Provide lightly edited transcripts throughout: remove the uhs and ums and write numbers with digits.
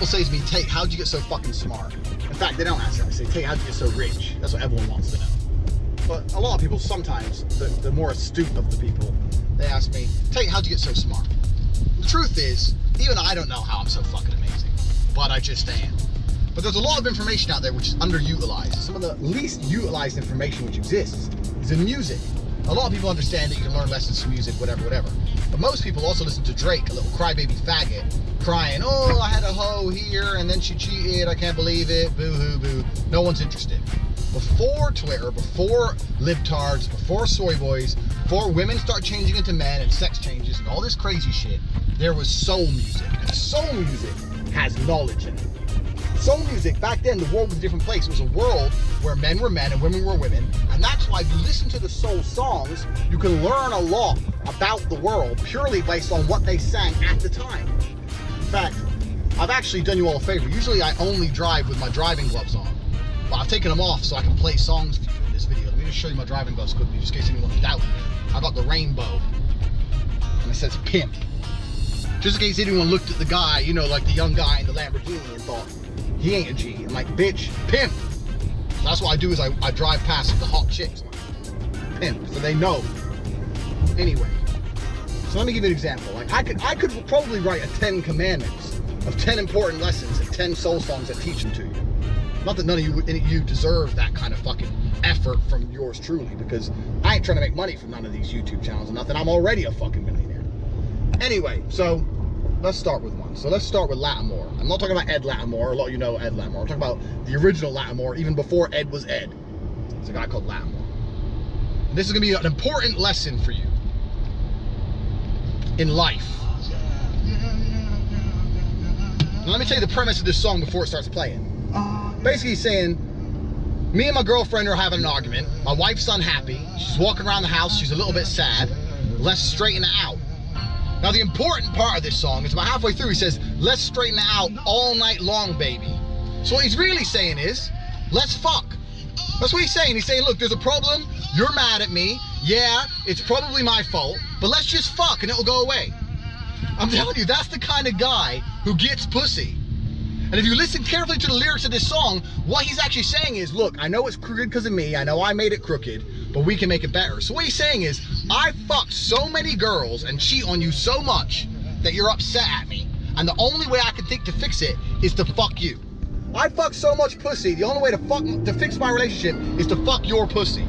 people say to me, Tate, how'd you get so fucking smart? In fact, they don't ask that. They say, Tate, how'd you get so rich? That's what everyone wants to know. But a lot of people, sometimes, the more astute of the people, they ask me, Tate, how'd you get so smart? The truth is, even I don't know how I'm so fucking amazing, but I just am. But there's a lot of information out there which is underutilized. Some of the least utilized information which exists is in music. A lot of people understand that you can learn lessons from music, whatever. But most people also listen to Drake, a little crybaby faggot, crying, oh, I had a hoe here, and then she cheated, I can't believe it, boo-hoo, boo. No one's interested. Before Twitter, before libtards, before soy boys, before women start changing into men and sex changes and all this crazy shit, there was soul music. And soul music has knowledge in it. Soul music, back then, the world was a different place. It was a world where men were men and women were women. And that's why if you listen to the soul songs, you can learn a lot about the world purely based on what they sang at the time. In fact, I've actually done you all a favor. Usually I only drive with my driving gloves on, but I've taken them off so I can play songs for you in this video. Let me just show you my driving gloves quickly, just in case anyone's doubting. I got the rainbow, and it says pimp. Just in case anyone looked at the guy, you know, like the young guy in the Lamborghini and thought, he ain't a G. I'm like, bitch, pimp. So that's what I do is I drive past the hot chicks. Pimp, so they know. Anyway, so let me give you an example. Like I could probably write a 10 commandments of 10 important lessons and 10 soul songs that teach them to you. Not that none of you deserve that kind of fucking effort from yours truly, because I ain't trying to make money from none of these YouTube channels or nothing. I'm already a fucking millionaire. Anyway, so let's start with one. So let's start with Lattimore. I'm not talking about Ed Lattimore. A lot of you know Ed Lattimore. I'm talking about the original Lattimore, even before Ed was Ed. It's a guy called Lattimore. And this is gonna be an important lesson for you in life. Now let me tell you the premise of this song before it starts playing. Basically he's saying, me and my girlfriend are having an argument. My wife's unhappy. She's walking around the house. She's a little bit sad. Let's straighten it out. Now the important part of this song is about halfway through he says, let's straighten it out all night long, baby. So what he's really saying is, let's fuck. That's what he's saying. He's saying, look, there's a problem. You're mad at me. Yeah, it's probably my fault, but let's just fuck and it'll go away. I'm telling you, that's the kind of guy who gets pussy. And if you listen carefully to the lyrics of this song, what he's actually saying is, look, I know it's crooked because of me. I know I made it crooked, but we can make it better. So what he's saying is, I fucked so many girls and cheat on you so much that you're upset at me. And the only way I can think to fix it is to fuck you. I fucked so much pussy, the only way to fix my relationship is to fuck your pussy.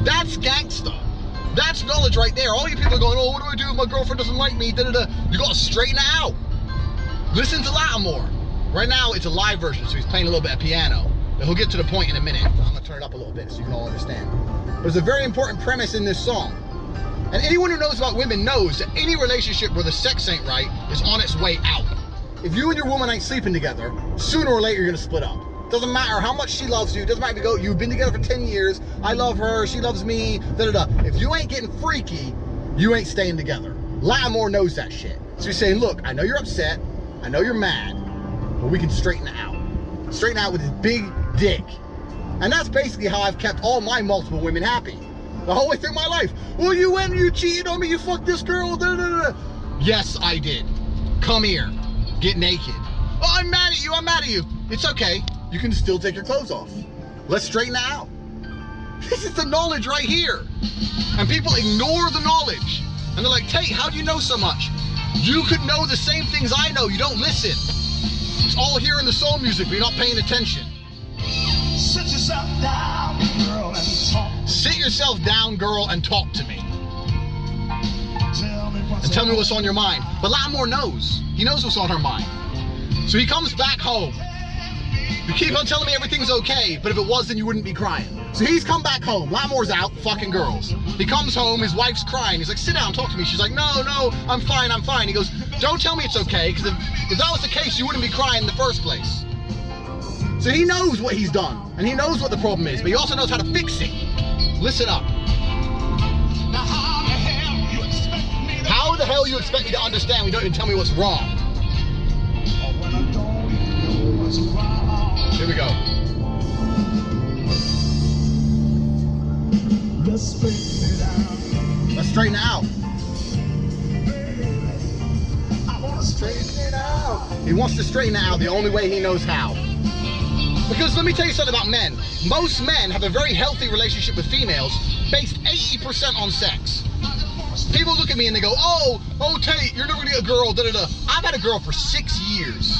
That's gangsta. That's knowledge right there. All you people are going, oh, what do I do if my girlfriend doesn't like me? Da, da, da. You gotta straighten it out. Listen to Lattimore. Right now, it's a live version, so he's playing a little bit of piano. But he'll get to the point in a minute. I'm gonna turn it up a little bit so you can all understand. There's a very important premise in this song. And anyone who knows about women knows that any relationship where the sex ain't right is on its way out. If you and your woman ain't sleeping together, sooner or later you're gonna split up. Doesn't matter how much she loves you, doesn't matter if you go, you've been together for 10 years, I love her, she loves me, da da da. If you ain't getting freaky, you ain't staying together. Lattimore knows that shit. So he's saying, look, I know you're upset, I know you're mad, but we can straighten it out. Straighten it out with his big dick. And that's basically how I've kept all my multiple women happy. The whole way through my life. Well, you went and you cheated on me, you fucked this girl, da da da. Yes, I did. Come here, get naked. Oh, I'm mad at you, I'm mad at you. It's okay, you can still take your clothes off. Let's straighten it out. This is the knowledge right here. And people ignore the knowledge. And they're like, Tate, how do you know so much? You could know the same things I know, you don't listen. It's all here in the soul music, but you're not paying attention. Sit yourself down, girl, and talk. Sit yourself down, girl, and talk to me. Tell me what's on your mind. But Lattimore knows. He knows what's on her mind. So he comes back home. You keep on telling me everything's okay, but if it was, then you wouldn't be crying. So he's come back home. Lattimore's out fucking girls. He comes home, his wife's crying. He's like, sit down, talk to me. She's like, no, I'm fine, I'm fine. He goes, don't tell me it's okay, because if that was the case, you wouldn't be crying in the first place. So he knows what he's done, and he knows what the problem is, but he also knows how to fix it. Listen up. Now How the hell you expect me to understand when you don't even tell me what's wrong? when I don't even know what's wrong. Here we go. Let's straighten it out. Let's straighten it out. I wanna straighten it out. He wants to straighten it out the only way he knows how. Because let me tell you something about men. Most men have a very healthy relationship with females based 80% on sex. People look at me and they go, oh Tate, you're never gonna get a girl, da-da-da. I've had a girl for 6 years.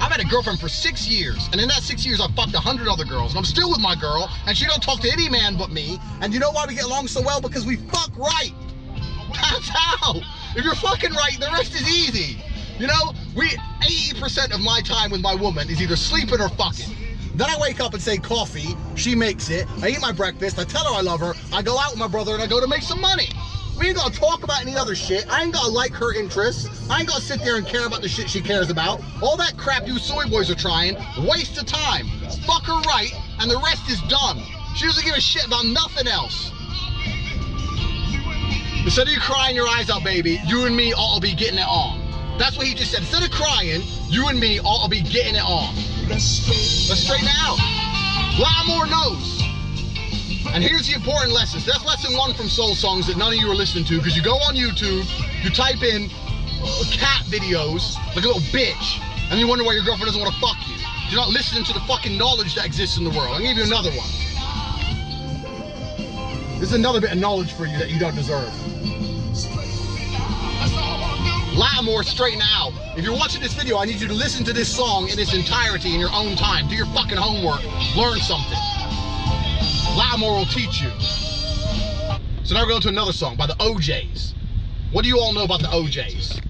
I've had a girlfriend for 6 years, and in that 6 years, I've fucked 100 other girls, and I'm still with my girl, and she don't talk to any man but me, and you know why we get along so well? Because we fuck right. That's how. If you're fucking right, the rest is easy. You know, 80% of my time with my woman is either sleeping or fucking. Then I wake up and say coffee, she makes it, I eat my breakfast, I tell her I love her, I go out with my brother and I go to make some money. We ain't gonna talk about any other shit. I ain't gonna like her interests. I ain't gonna sit there and care about the shit she cares about. All that crap you soy boys are trying, waste of time. Fuck her right, and the rest is done. She doesn't give a shit about nothing else. Instead of you crying your eyes out, baby, you and me ought to be getting it on. That's what he just said. Instead of crying, you and me ought to be getting it on. Let's straighten it out. Lattimore knows. And here's the important lessons. That's lesson 1 from Soul Songs that none of you are listening to, because you go on YouTube, you type in cat videos like a little bitch, and you wonder why your girlfriend doesn't want to fuck you. You're not listening to the fucking knowledge that exists in the world. I'll give you another one. This is another bit of knowledge for you that you don't deserve. Lattimore, straighten out. If you're watching this video, I need you to listen to this song in its entirety in your own time. Do your fucking homework. Learn something. Lattimore will teach you. So now we're going to another song by the OJs. What do you all know about the OJs?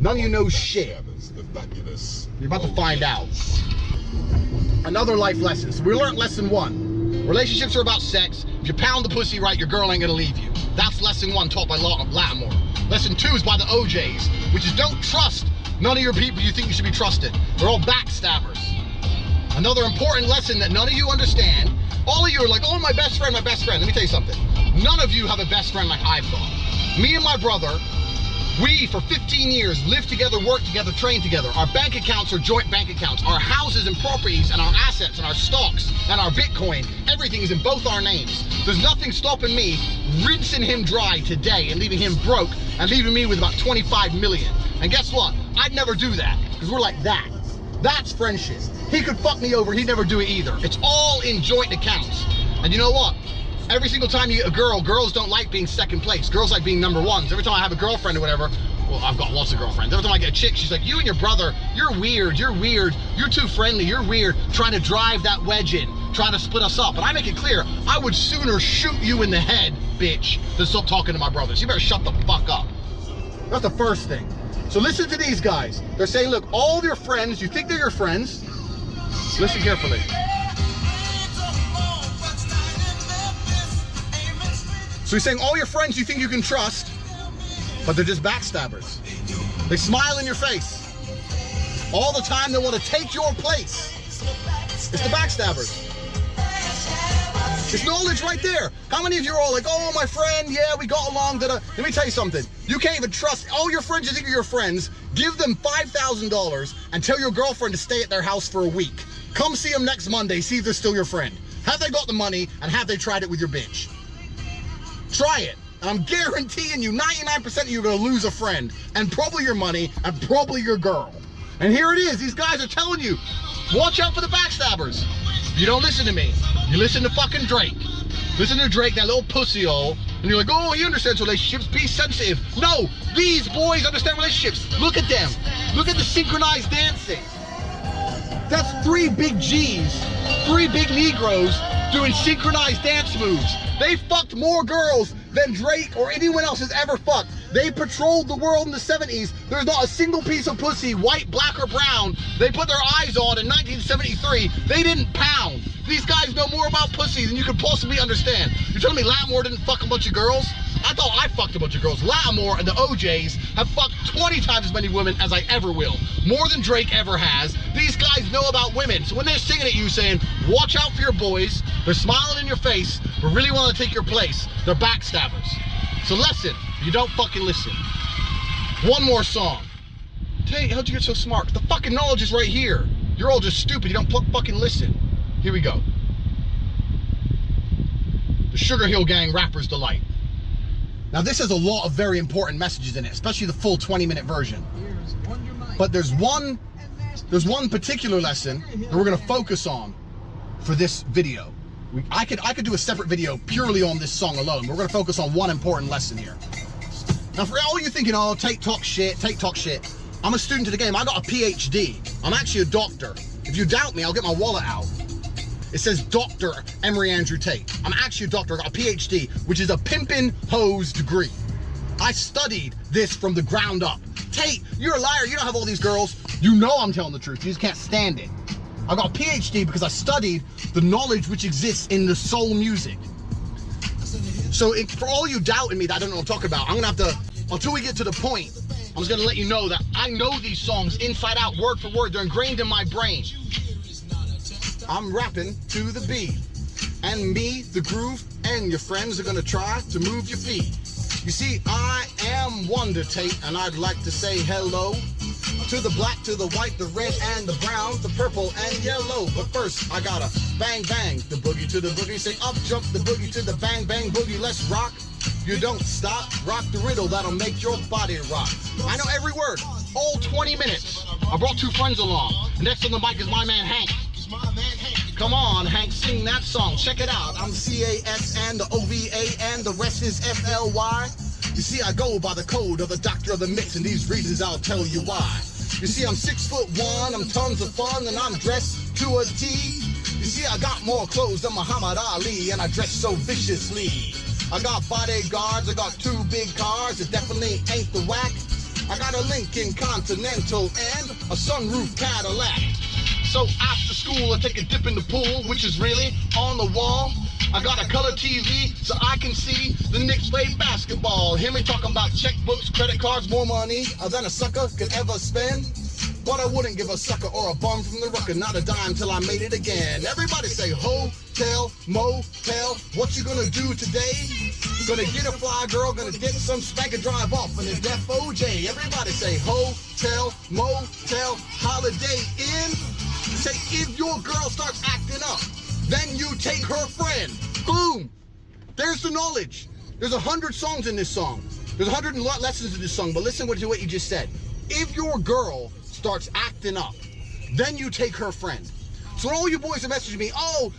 None of you know shit. You're about to find out. Another life lesson. So we learned lesson 1. Relationships are about sex. If you pound the pussy right, your girl ain't gonna leave you. That's lesson 1 taught by Lattimore. Lesson 2 is by the OJs, which is don't trust none of your people you think you should be trusted. They're all backstabbers. Another important lesson that none of you understand. All of you are like, oh, my best friend, my best friend. Let me tell you something. None of you have a best friend like I've got. Me and my brother, we, for 15 years, lived together, worked together, trained together. Our bank accounts are joint bank accounts. Our houses and properties and our assets and our stocks and our Bitcoin, everything is in both our names. There's nothing stopping me rinsing him dry today and leaving him broke and leaving me with about 25 million. And guess what? I'd never do that, because we're like that. That's friendship. He could fuck me over, he'd never do it either. It's all in joint accounts. And you know what? Every single time you get a girl, girls don't like being second place. Girls like being number ones. Every time I have a girlfriend or whatever, well, I've got lots of girlfriends. Every time I get a chick, she's like, you and your brother, you're weird, you're too friendly, you're weird, trying to drive that wedge in, trying to split us up. And I make it clear, I would sooner shoot you in the head, bitch, than stop talking to my brothers. You better shut the fuck up. That's the first thing. So listen to these guys. They're saying, look, all of your friends, you think they're your friends, listen carefully. So he's saying all your friends you think you can trust, but they're just backstabbers. They smile in your face. All the time they want to take your place. It's the backstabbers. It's knowledge right there. How many of you are all like, oh, my friend, yeah, we got along, da-da. Let me tell you something. You can't even trust all your friends you think are your friends. Give them $5,000 and tell your girlfriend to stay at their house for a week. Come see them next Monday, see if they're still your friend. Have they got the money, and have they tried it with your bitch? Try it. And I'm guaranteeing you 99% of you are going to lose a friend, and probably your money, and probably your girl. And here it is. These guys are telling you, watch out for the backstabbers. You don't listen to me. You listen to fucking Drake. Listen to Drake, that little pussy hole, and you're like, oh, he understands relationships, be sensitive. No, these boys understand relationships. Look at them. Look at the synchronized dancing. That's 3 big G's, 3 big Negroes doing synchronized dance moves. They fucked more girls than Drake or anyone else has ever fucked. They patrolled the world in the 70s. There's not a single piece of pussy, white, black, or brown, they put their eyes on in 1973. They didn't pound. These guys know more about pussy than you could possibly understand. You're telling me Lattimore didn't fuck a bunch of girls? I thought I fucked a bunch of girls. Lattimore and the OJs have fucked 20 times as many women as I ever will. More than Drake ever has. These guys know about women. So when they're singing at you saying, watch out for your boys, they're smiling in your face, but really want to take your place, they're backstabbers. So listen, you don't fucking listen. One more song. Hey, how'd you get so smart? The fucking knowledge is right here. You're all just stupid, you don't fucking listen. Here we go. The Sugar Hill Gang Rapper's Delight. Now this has a lot of very important messages in it, especially the full 20-minute version. But there's one there's one particular lesson that we're gonna focus on for this video. I could do a separate video purely on this song alone. We're gonna focus on one important lesson here. Now for all you thinking, oh, Tate talk shit. I'm a student of the game. I got a PhD. I'm actually a doctor. If you doubt me, I'll get my wallet out. It says Dr. Emory Andrew Tate. I'm actually a doctor. I got a PhD, which is a pimpin' hose degree. I studied this from the ground up. Tate, you're a liar. You don't have all these girls. You know I'm telling the truth. You just can't stand it. I got a PhD because I studied the knowledge which exists in the soul music. So for all you doubting me that I don't know what I'm talking about, I'm gonna have to, until we get to the point, I'm just gonna let you know that I know these songs inside out, word for word. They're ingrained in my brain. I'm rapping to the beat, and me, the groove, and your friends are gonna try to move your feet. You see, I am Wonder Tate, and I'd like to say hello to the black, to the white, the red, and the brown, the purple, and yellow. But first, I gotta bang, bang, the boogie to the boogie. Say up, jump the boogie to the bang, bang, boogie. Let's rock. You don't stop. Rock the riddle that'll make your body rock. I know every word, all 20 minutes. I brought two friends along. Next on the mic is my man Hank. Come on, Hank, sing that song. Check it out. I'm C-A-S and the O-V-A and the rest is F-L-Y. You see, I go by the code of the doctor of the mix, and these reasons I'll tell you why. You see, I'm 6'1", I'm tons of fun, and I'm dressed to a T. You see, I got more clothes than Muhammad Ali, and I dress so viciously. I got bodyguards, I got two big cars, it definitely ain't the whack. I got a Lincoln Continental and a sunroof Cadillac. So after school, I take a dip in the pool, which is really on the wall. I got a color TV so I can see the Knicks play basketball. Hear me talking about checkbooks, credit cards, more money than a sucker could ever spend. But I wouldn't give a sucker or a bum from the rucker, not a dime till I made it again. Everybody say hotel, motel, what you gonna do today? Gonna get a fly girl, gonna get some spank and drive off in a Def OJ. Everybody say hotel, motel, Holiday Inn. Say if your girl starts acting up, then you take her friend. Boom. There's the knowledge. There's 100 songs in this song. There's 100 lessons in this song, but listen to what you just said. If your girl starts acting up, then you take her friend. So when all you boys are messaging me, oh,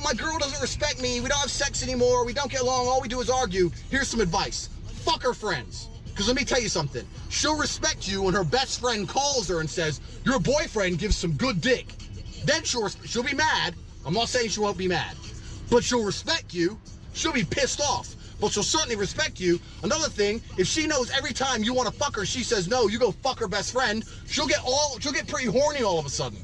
my girl doesn't respect me, we don't have sex anymore, we don't get along, all we do is argue, here's some advice. Fuck her friends. Because let me tell you something. She'll respect you when her best friend calls her and says, your boyfriend gives some good dick. Then she'll be mad. I'm not saying she won't be mad, but she'll respect you. She'll be pissed off, but she'll certainly respect you. Another thing, if she knows every time you want to fuck her, she says no, you go fuck her best friend, she'll get pretty horny all of a sudden.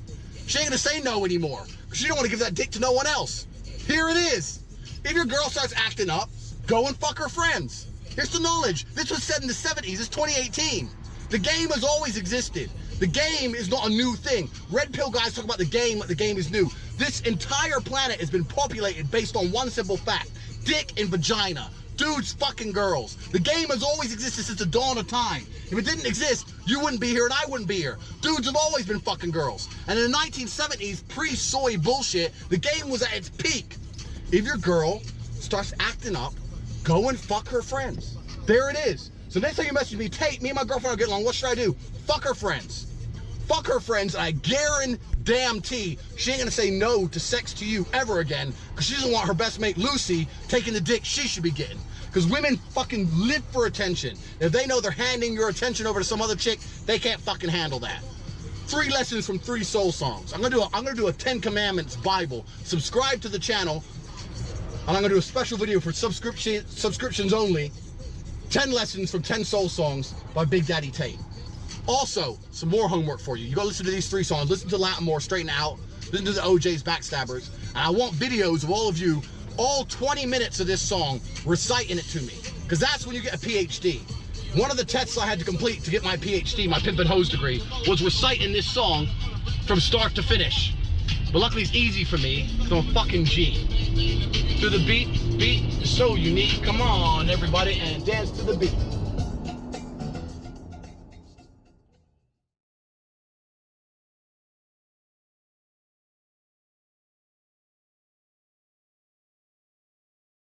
She ain't gonna say no anymore, because she don't want to give that dick to no one else. Here it is. If your girl starts acting up, go and fuck her friends. Here's the knowledge. This was said in the 70s, it's 2018. The game has always existed. The game is not a new thing. Red pill guys talk about the game like the game is new. This entire planet has been populated based on one simple fact. Dick and vagina. Dudes fucking girls. The game has always existed since the dawn of time. If it didn't exist, you wouldn't be here and I wouldn't be here. Dudes have always been fucking girls. And in the 1970s, pre-soy bullshit, the game was at its peak. If your girl starts acting up, go and fuck her friends. There it is. So next time you message me, Tate, me and my girlfriend are getting along, what should I do? Fuck her friends. Fuck her friends, and I guarantee she ain't gonna say no to sex to you ever again, because she doesn't want her best mate Lucy taking the dick she should be getting. Because women fucking live for attention. If they know they're handing your attention over to some other chick, they can't fucking handle that. 3 lessons from 3 soul songs. I'm gonna do a 10 Commandments Bible. Subscribe to the channel, and I'm gonna do a special video for subscriptions only. 10 lessons from 10 soul songs by Big Daddy Tate. Also, some more homework for you. You go listen to these 3 songs, listen to Latin More, Straighten Out, listen to the OJ's Backstabbers, and I want videos of all of you, all 20 minutes of this song, reciting it to me, because that's when you get a PhD. One of the tests I had to complete to get my PhD, my Pimpin' Hose degree, was reciting this song from start to finish. But luckily it's easy for me, because I'm a fucking G. To the beat is so unique. Come on, everybody, and dance to the beat.